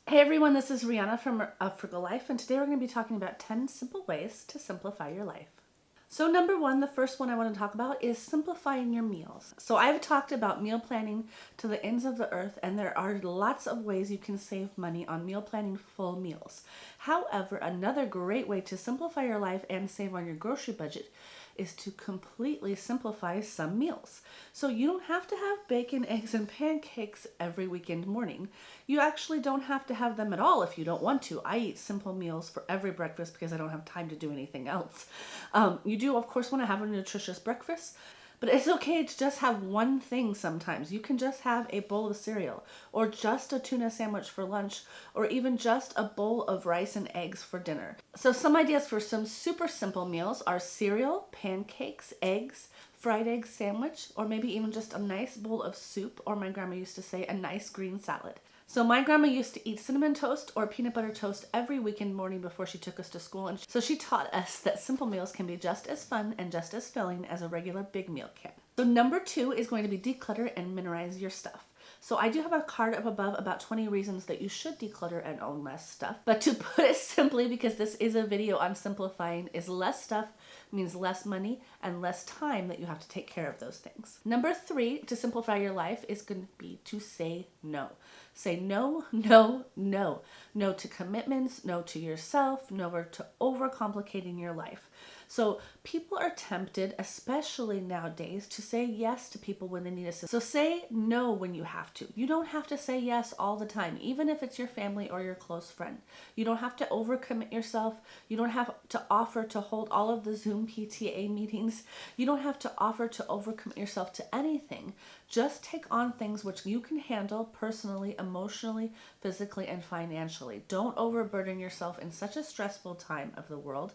Hey everyone, this is Rihanna from A Frugal Life, and today we're going to be talking about 10 simple ways to simplify your life. So number one, the first one I want to talk about is simplifying your meals. So I've talked about meal planning to the ends of the earth, and there are lots of ways you can save money on meal planning full meals. However, another great way to simplify your life and save on your grocery budget is to completely simplify some meals. So you don't have to have bacon, eggs, and pancakes every weekend morning. You actually don't have to have them at all if you don't want to. I eat simple meals for every breakfast because I don't have time to do anything else. You do, of course, want to have a nutritious breakfast, but it's okay to just have one thing sometimes. You can just have a bowl of cereal, or just a tuna sandwich for lunch, or even just a bowl of rice and eggs for dinner. So some ideas for some super simple meals are cereal, pancakes, eggs, fried egg sandwich, or maybe even just a nice bowl of soup, or my grandma used to say a nice green salad. So my grandma used to eat cinnamon toast or peanut butter toast every weekend morning before she took us to school, and so she taught us that simple meals can be just as fun and just as filling as a regular big meal can. So number two is going to be declutter and minimize your stuff. So I do have a card up above about 20 reasons that you should declutter and own less stuff. But to put it simply, because this is a video on simplifying, is less stuff means less money and less time that you have to take care of those things. Number three, to simplify your life, is going to be to say no. Say no, no, no. No to commitments, no to yourself, no to overcomplicating your life. So people are tempted, especially nowadays, to say yes to people when they need assistance. So say no when you have to. You don't have to say yes all the time, even if it's your family or your close friend. You don't have to overcommit yourself. You don't have to offer to hold all of the Zoom PTA meetings. You don't have to offer to overcommit yourself to anything. Just take on things which you can handle personally, emotionally, physically, and financially. Don't overburden yourself in such a stressful time of the world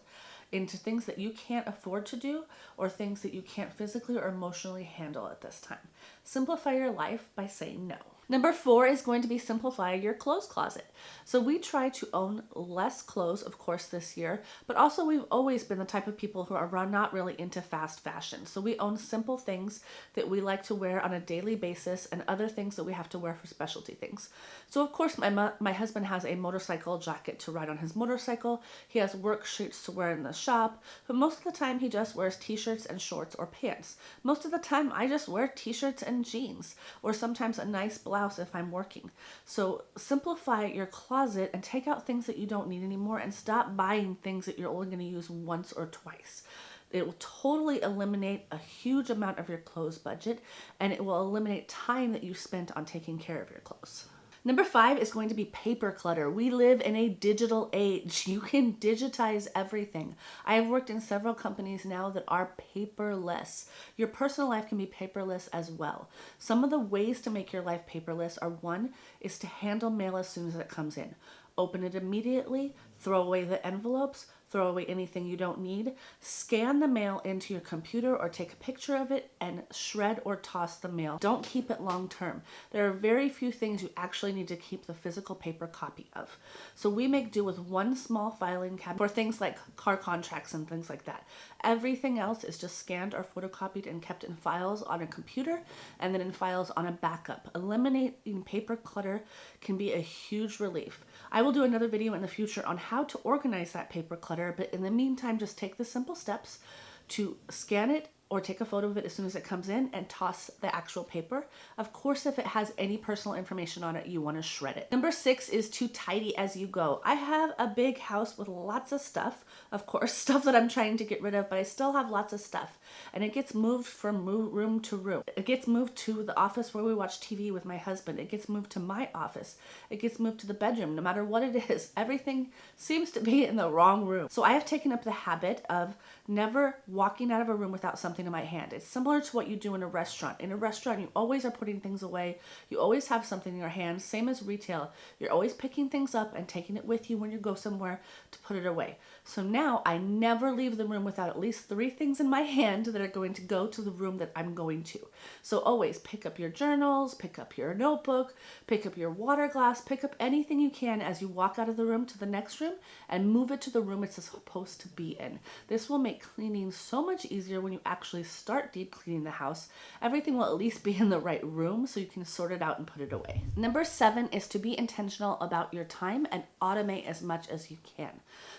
into things that you can't afford to do or things that you can't physically or emotionally handle at this time. Simplify your life by saying no. Number four is going to be simplify your clothes closet. So we try to own less clothes, of course, this year, but also we've always been the type of people who are not really into fast fashion. So we own simple things that we like to wear on a daily basis and other things that we have to wear for specialty things. So of course, my husband has a motorcycle jacket to ride on his motorcycle. He has work shirts to wear in the shop, but most of the time he just wears t-shirts and shorts or pants. Most of the time I just wear t-shirts and jeans, or sometimes a nice blouse if I'm working. So simplify your closet and take out things that you don't need anymore and stop buying things that you're only going to use once or twice. It will totally eliminate a huge amount of your clothes budget, and it will eliminate time that you spent on taking care of your clothes. Number five is going to be paper clutter. We live in a digital age. You can digitize everything. I have worked in several companies now that are paperless. Your personal life can be paperless as well. Some of the ways to make your life paperless are: one is to handle mail as soon as it comes in. Open it immediately, throw away the envelopes, throw away anything you don't need, scan the mail into your computer or take a picture of it and shred or toss the mail. Don't keep it long term. There are very few things you actually need to keep the physical paper copy of. So we make do with one small filing cabinet for things like car contracts and things like that. Everything else is just scanned or photocopied and kept in files on a computer and then in files on a backup. Eliminating paper clutter can be a huge relief. I will do another video in the future on how to organize that paper clutter, but in the meantime, just take the simple steps to scan it or take a photo of it as soon as it comes in and toss the actual paper. Of course, if it has any personal information on it, you want to shred it. Number six is to tidy as you go. I have a big house with lots of stuff, of course, stuff that I'm trying to get rid of, but I still have lots of stuff. And it gets moved from room to room. It gets moved to the office where we watch TV with my husband. It gets moved to my office. It gets moved to the bedroom. No matter what it is, everything seems to be in the wrong room. So I have taken up the habit of never walking out of a room without something in my hand. It's similar to what you do in a restaurant. In a restaurant, you always are putting things away. You always have something in your hand. Same as retail. You're always picking things up and taking it with you when you go somewhere to put it away. So now I never leave the room without at least 3 things in my hand that are going to go to the room that I'm going to. So always pick up your journals, pick up your notebook, pick up your water glass, pick up anything you can as you walk out of the room to the next room and move it to the room it's supposed to be in. This will make cleaning so much easier when you actually actually start deep cleaning the house, everything will at least be in the right room so you can sort it out and put it away. Number 7 is to be intentional about your time and automate as much as you can.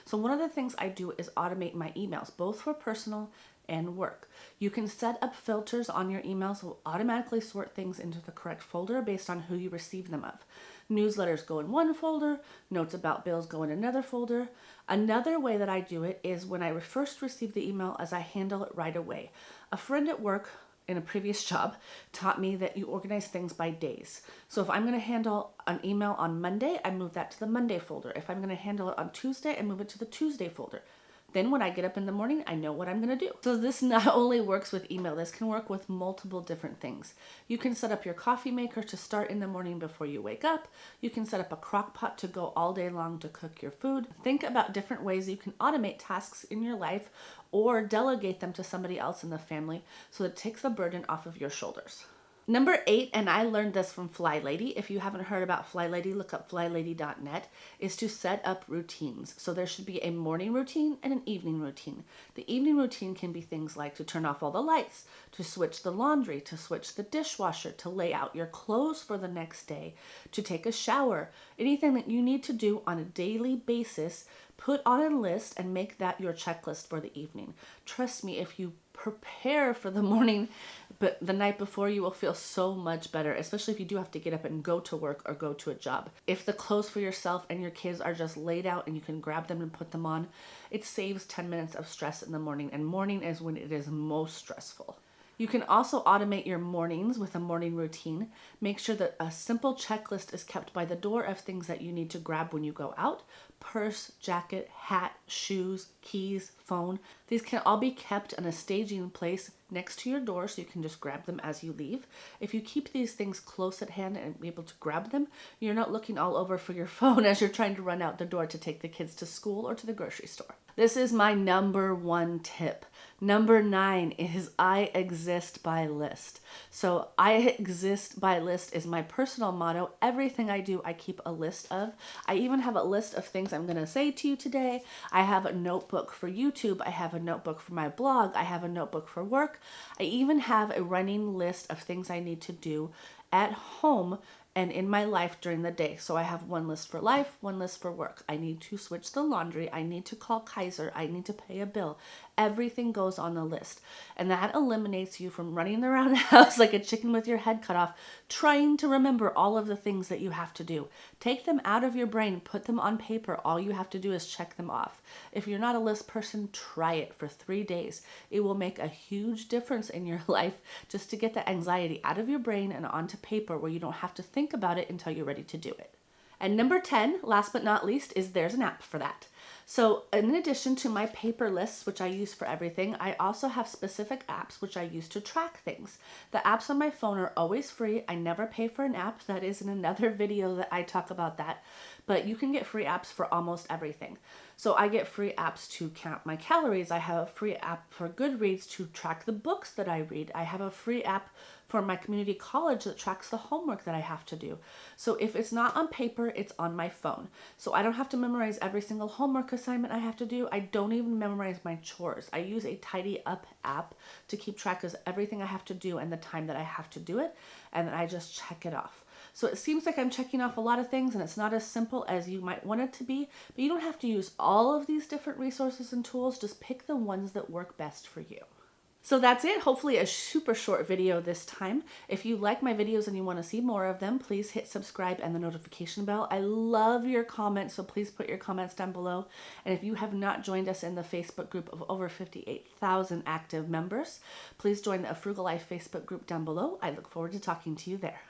So one of the things I do is automate my emails, both for personal and work. You can set up filters on your emails that will automatically sort things into the correct folder based on who you receive them of. Newsletters go in one folder, notes about bills go in another folder. Another way that I do it is when I first receive the email, as I handle it right away. A friend at work in a previous job taught me that you organize things by days. So if I'm going to handle an email on Monday, I move that to the Monday folder. If I'm going to handle it on Tuesday, I move it to the Tuesday folder. Then when I get up in the morning, I know what I'm going to do. So this not only works with email, this can work with multiple different things. You can set up your coffee maker to start in the morning before you wake up. You can set up a crock pot to go all day long to cook your food. Think about different ways you can automate tasks in your life or delegate them to somebody else in the family so it takes the burden off of your shoulders. Number 8, and I learned this from Fly Lady. If you haven't heard about Fly Lady, look up flylady.net, is to set up routines. So there should be a morning routine and an evening routine. The evening routine can be things like to turn off all the lights, to switch the laundry, to switch the dishwasher, to lay out your clothes for the next day, to take a shower. Anything that you need to do on a daily basis, put on a list and make that your checklist for the evening. Trust me, if you prepare for the morning, but the night before, you will feel so much better, especially if you do have to get up and go to work or go to a job. If the clothes for yourself and your kids are just laid out and you can grab them and put them on, it saves 10 minutes of stress in the morning, and morning is when it is most stressful. You can also automate your mornings with a morning routine. Make sure that a simple checklist is kept by the door of things that you need to grab when you go out. Purse, jacket, hat, shoes, keys, phone. These can all be kept in a staging place next to your door so you can just grab them as you leave. If you keep these things close at hand and be able to grab them, you're not looking all over for your phone as you're trying to run out the door to take the kids to school or to the grocery store. This is my number 1 tip. Number 9 is I exist by list. So I exist by list is my personal motto. Everything I do, I keep a list of. I even have a list of things I'm going to say to you today. I have a notebook for YouTube. I have a notebook for my blog. I have a notebook for work. I even have a running list of things I need to do at home and in my life during the day. So I have one list for life, one list for work. I need to switch the laundry. I need to call Kaiser. I need to pay a bill. Everything goes on the list. And that eliminates you from running around the house like a chicken with your head cut off, trying to remember all of the things that you have to do. Take them out of your brain, put them on paper. All you have to do is check them off. If you're not a list person, try it for 3 days. It will make a huge difference in your life just to get the anxiety out of your brain and onto paper where you don't have to think about it until you're ready to do it. And number 10, last but not least, is there's an app for that. So in addition to my paper lists, which I use for everything, I also have specific apps which I use to track things. The apps on my phone are always free. I never pay for an app. That is in another video that I talk about that. But you can get free apps for almost everything. So I get free apps to count my calories. I have a free app for Goodreads to track the books that I read. I have a free app for my community college that tracks the homework that I have to do. So if it's not on paper, it's on my phone. So I don't have to memorize every single homework assignment I have to do. I don't even memorize my chores. I use a Tidy Up app to keep track of everything I have to do and the time that I have to do it. And then I just check it off. So it seems like I'm checking off a lot of things and it's not as simple as you might want it to be, but you don't have to use all of these different resources and tools. Just pick the ones that work best for you. So that's it. Hopefully a super short video this time. If you like my videos and you want to see more of them, please hit subscribe and the notification bell. I love your comments, so please put your comments down below. And if you have not joined us in the Facebook group of over 58,000 active members, please join the A Frugal Life Facebook group down below. I look forward to talking to you there.